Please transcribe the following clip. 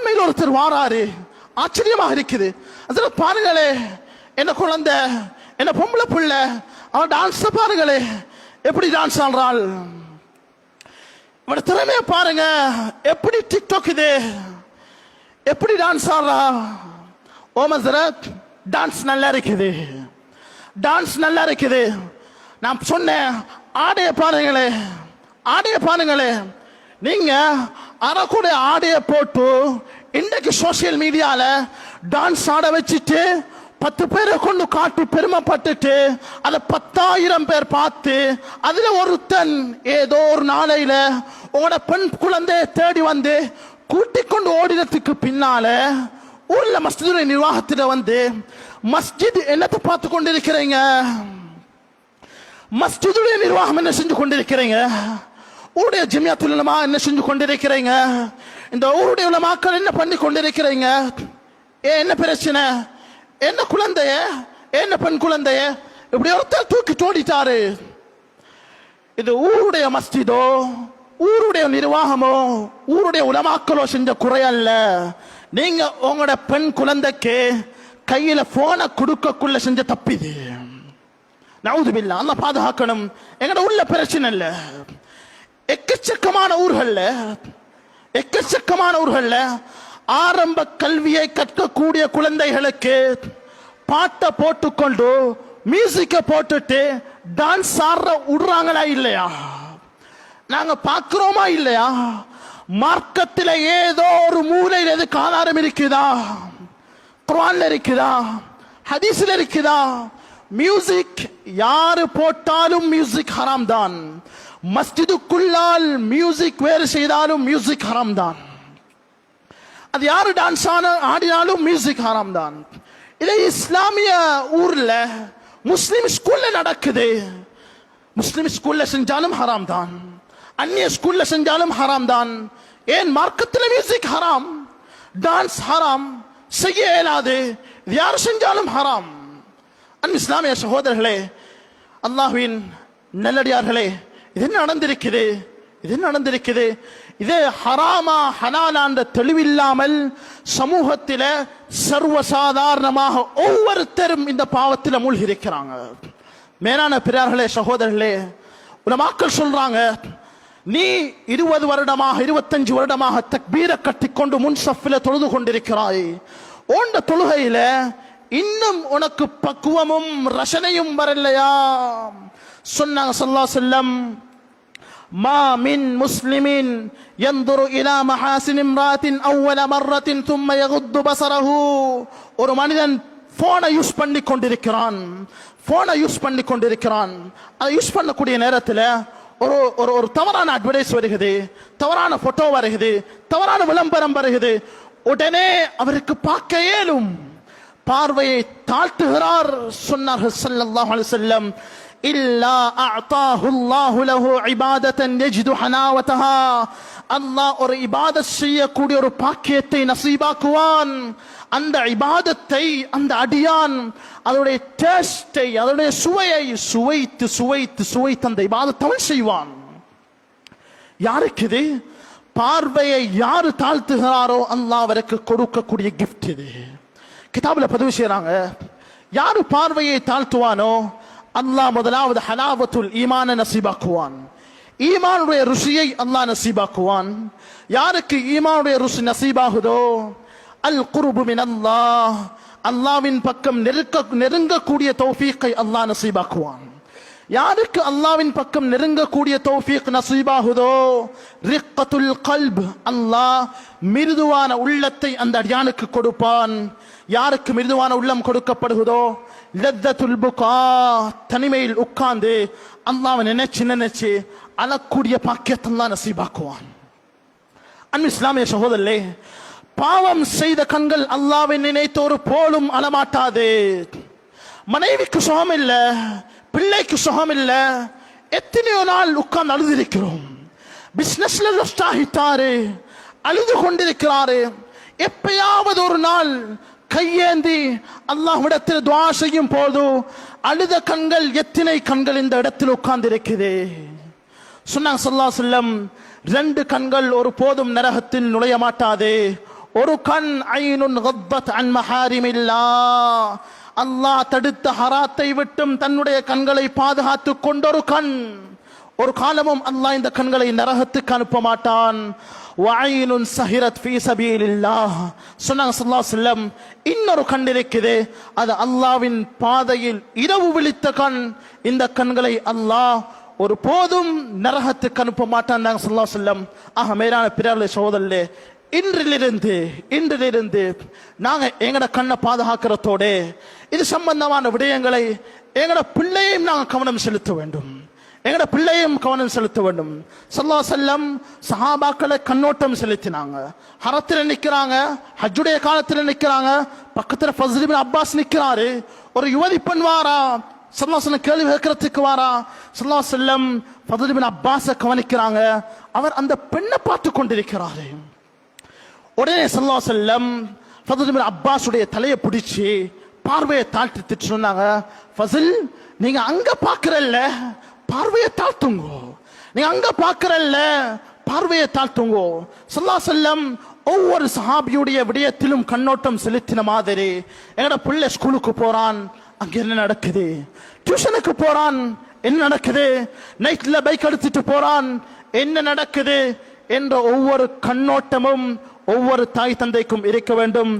அண்மையில் ஒருத்தர் வாராரு, ஆச்சரியமாக இருக்குது. அதுல பாருங்களே, என்ன குழந்தை, என்ன பொம்பளை பிள்ளை, அவன் டான்ஸ் பாருங்களே, எப்படி டான்ஸ் ஆடுறாள். இவட திறமைய பாருங்க, எப்படி டிக்டாக் இது, எப்படி டான்ஸ் ஆடுறா. ஓமசரத் டான்ஸ் நல்லா இருக்குது, டான்ஸ் நல்லா இருக்குது. நான் சொன்னேன், ஆடைய பாருங்களே, ஆடைய பாருங்களே. நீங்க அறக்கூட ஆடைய போட்டு இன்றைக்கு சோசியல் மீடியால டான்ஸ் ஆட வச்சுட்டு 10 பேரை கொண்டு காட்டி பெருமைப்பட்டுட்டு அதை 10,000 பேர் பார்த்து அதுல ஒருத்தன் ஏதோ ஒரு நாளையில உங்களோட பெண் குழந்தையை தேடி வந்து கூட்டிக் கொண்டு ஓடினதுக்கு பின்னால ஊர்ல மஸ்ஜிதுடைய நிர்வாகத்தில் வந்து, மஸ்ஜித் என்னத்தை பார்த்து கொண்டிருக்கிறீங்க, மஸ்ஜிதுடைய நிர்வாகம் என்ன செஞ்சு கொண்டிருக்கிறீங்க, ஊருடைய ஜமியத்துல் உலமா என்ன செஞ்சு கொண்டிருக்கிறீங்க, இந்த ஊருடைய உலமாக்கள் என்ன பண்ணி கொண்டிருக்கிறீங்க, என்ன பிரச்சனை, என்ன குழந்தைய, என்ன பெண் குழந்தைய இப்படி ஒருத்தர் தூக்கி தோடிட்டாரு. இது ஊருடைய மஸ்ஜிதோ, ஊருடைய நிர்வாகமோ, ஊருடைய உலமாக்களோ செஞ்ச குறையல்ல. நீங்க உங்களோட பெண் குழந்தைக்கு கையில போனை கொடுக்கக்குள்ள செஞ்ச தப்பிது. நவுதுபில்லா, அல்லாஹ் பாதுகாக்கணும். எங்கட உள்ள பிரச்சனை இல்ல. எக்கச்சக்கமான ஊர்கள்ல ஆரம்ப கல்வியை கற்கக்கூடிய குழந்தைகளுக்கு பாட்டை போட்டுக்கொண்டு மியூசிக்கை போட்டுட்டு டான்ஸ் ஆடுற விடுறாங்களா இல்லையா? நாங்க பார்க்கிறோமா இல்லையா? மார்க்கத்தில் ஏதோ ஒரு மூலையில் எதுக்கு ஆதாரம் இருக்குதா? குர்ஆன்ல இருக்குதா? ஹதீஸ்ல இருக்குதா? மியூசிக் யாரு போட்டாலும் மியூசிக் ஹராம் தான். மஸ்ஜிதுக்குள்ளால் மியூசிக் வேறு செய்தாலும் மியூசிக் ஹராம் தான். அது யாரு டான்ஸ் ஆடினாலும் மியூசிக் ஹராம் தான். இதே இஸ்லாமிய ஊர்ல முஸ்லிம் ஸ்கூல்ல நடக்குது. முஸ்லிம் ஸ்கூல்ல செஞ்சாலும் ஹராம் தான், அந்நிய ஸ்கூல்ல செஞ்சாலும் ஹராம் தான். ஏன்? மார்க்கத்தில் மியூசிக் ஹராம், டான்ஸ் ஹராம், செய்ய இயலாது. இது யாரு செஞ்சாலும் ஹராம். அன்பு இஸ்லாமிய சகோதரர்களே, அல்லாஹ்வின் நல்லடியார்களே, இது நடந்திருக்குது, இது நடந்திருக்குது. இது ஹராமா ஹலாலான்ற தெளிவில்லாமல் சமூகத்தில் சர்வசாதாரணமாக ஒவ்வொருத்தரும் இந்த பாவத்தில் மூழ்கி இருக்கிறாங்க. மேலான பெரியார்களே, சகோதரர்களே, உலமாக்கள் சொல்றாங்க, நீ 20 வருடமாக 25 வருடமாக தக்பீரை கட்டிக்கொண்டு முன் சஃபில் தொழுது கொண்டிருக்கிறாய். ஓண்ட தொழுகையில இன்னும் உனக்கு பக்குவமும் ரசனையும் வரலையா? சொன்னாங்க ஸல்லல்லாஹு அலைஹி வஸல்லம், மா மின் முஸ்லிமின் யன்துரு இலா மஹாசின் இம்ராத்தின் அவ்வல மர்ரத்தின் தும்ம யகுத்து பஸரஹு. ஒரு மனிதன் போனை யூஸ் பண்ணி கொண்டிருக்கிறான், போனை யூஸ் பண்ணி கொண்டிருக்கிறான். அதை யூஸ் பண்ணக்கூடிய நேரத்தில் ஒரு தவறான அட்வர்டைஸ் வருகிறது, தவறான போட்டோ வருகிறது, தவறான விளம்பரம் வருகிறது. உடனே அவருக்கு பார்க்க இயலும், பார்வையை தாழ்த்துகிறார். சொன்னார்கள் ஸல்லல்லாஹு அலைஹி வஸல்லம், இல்லா அஅதாஹு அல்லாஹு லஹு இபாதத்தன் யஜிது ஹனாவதஹா. அல்லாஹ் ஒரு இபாதத் செய்யக்கூடிய ஒரு பாக்கியத்தை நசீபாக்குவான். அந்த இபாதத்தை அந்த அடியான் அதனுடைய டேஸ்டை, அதனுடைய சுவையை சுவைத்து சுவைத்து சுவைத்து அந்த இபாதத்தை அவன் செய்வான். யாருக்கு இது? பார்வையை யாரு தாழ்த்துகிறாரோ அல்லாஹ் அவருக்கு கொடுக்கக்கூடிய கிஃப்ட் இது. கிதாபுல பதிவு செய்யறாங்க, யாரு பார்வையை தாழ்த்துவானோ அல்லாஹ் முதலாவது ஹலாவத்துல் ஈமான நசீபாக்குவான். ஈமானுடைய ருசியை அல்லாஹ் நசீபாக்குவான். யாருக்கு ஈமானுடைய ருசி நசீபாகுதோ, அல் குர்பு மின் அல்லாஹ், அல்லாஹ்வின் பக்கம் நெருங்கக்கூடிய தௌஃபீக்கை அல்லாஹ் நசீபாக்குவான். யாருக்கு அல்லாஹ்வின் பக்கம் நெருங்கக்கூடிய தௌஃபீக் நசீபாகுதோ, ரிக்கத்துல் கல்ப், அல்லாஹ் மிருதுவான உள்ளத்தை அந்த அடியானுக்கு கொடுப்பான். யாருக்கு மிருதுவான உள்ளம் கொடுக்கப்படுகிறதோ, லத்தத்துல் புகா, தனிமையில் உட்கார்ந்து அல்லாஹ்வை நினைச்சு அழக்கூடிய பாக்கியத்தை அல்லாஹ் நசீபாக்குவான். அன்பு இஸ்லாமிய சகோதரர்களே, பாவம் செய்த கண்கள் அல்லாஹ்வை நினைத்தோரு போலும் அழமாட்டாது. மனைவிக்கு சுகம் இல்ல, பிள்ளைக்கு சுகம் இல்ல, எத்தனையோ நாள் உட்கார்ந்து அழுதிருக்கிறோம். பிசினஸ்ல லாஸ்ட் ஆகிட்டாரு, அழுது கொண்டிருக்கிறாரு. எப்பயாவது ஒரு நாள் கையேந்தி அல்லாஹ்விடத்தில் துஆ செய்யும் போது அழுத கண்கள், எத்தனை கண்கள் இந்த இடத்தில் உட்கார்ந்து இருக்குது. சொன்னாங்க ஸல்லல்லாஹு அலைஹி வஸல்லம், 2 கண்கள் ஒரு போதும் நரகத்தில் நுழைய மாட்டாது. ஒரு கண் ஐனுன் கத்தத் அன் மஹாரிமில்லாஹ், அல்லாஹ் தடுத்த ஹராத்தை விட்டும் தன்னுடைய கண்களை பாதுகாத்துக் கொண்டொரு கண். ஒரு காலமும் அல்லாஹ் இந்த கண்களை நரகத்துக்கு அனுப்ப மாட்டான். வஐனுன் சஹிரத் ஃபீ சபீலில்லாஹ், சொன்னாங்க ஸல்லல்லாஹு அலைஹி வஸல்லம், இன்னொரு கண் இருக்குது, அது அல்லாஹ்வின் பாதையில் இரவு விழித்த கண். இந்த கண்களை அல்லாஹ் ஒரு போதும் நரகத்துக்கு அனுப்ப மாட்டான் ஸல்லல்லாஹு அலைஹி வஸல்லம். ஆக மேலான பிறர்களே சகோதரர்களே, இன்றிலிருந்து நாங்க எங்கட கண்ணை பாதுகாக்கிறதோட இது சம்பந்தமான விடயங்களை எங்கட பிள்ளையும் நாங்க கவனம் செலுத்த வேண்டும். எங்கட பிள்ளையும் கவனம் செலுத்த வேண்டும். ஸல்லல்லாஹு அலைஹி வஸல்லம் சஹாபாக்களை கண்ணோட்டம் செலுத்தினாங்க. ஹரத்தில் நிற்கிறாங்க, ஹஜ்ஜுடைய காலத்தில் நிற்கிறாங்க, பக்கத்தில் ஃபஸ்ல் இப்னு அப்பாஸ் நிற்கிறாரு. ஒரு யுவதி பெண் வாரா, ஸல்லல்லாஹு அலைஹி வஸல்லம் கேள்வி கேட்கறதுக்கு வாரா. ஸல்லல்லாஹு அலைஹி வஸல்லம் ஃபஸ்ல் இப்னு அப்பாஸை கவனிக்கிறாங்க. அவர் அந்த பெண்ணை பார்த்து கொண்டிருக்கிறாரு. உடனே ஸல்லல்லாஹு அலைஹி வஸல்லம் ஃபஸ்ல் இப்னு அப்பாஸுடைய தலையை பிடிச்சி பார்வையை தாழ்த்தி சொன்னாங்க, ஃபஸ்ல், நீங்க அங்க பார்க்கறல்ல, பார்வையை தாழ்த்துங்கோ. நீங்க அங்க பார்க்கறல்ல, பார்வையை தாழ்த்துங்கோ. ஸல்லல்லாஹு அலைஹி வஸல்லம் ஒவ்வொரு சஹாபியுடைய விடயத்திலும் கண்ணோட்டம் செலுத்தின மாதிரி, எங்கட பிள்ளை ஸ்கூலுக்கு போறான், அங்க என்ன நடக்குது? டியூஷனுக்கு போறான், என்ன நடக்குது? நைட்ல பைக் எடுத்துட்டு போறான், என்ன நடக்குது என்ற ஒவ்வொரு கண்ணோட்டமும் ஒவ்வொரு தாய் தந்தைக்கும் இருக்க வேண்டும்.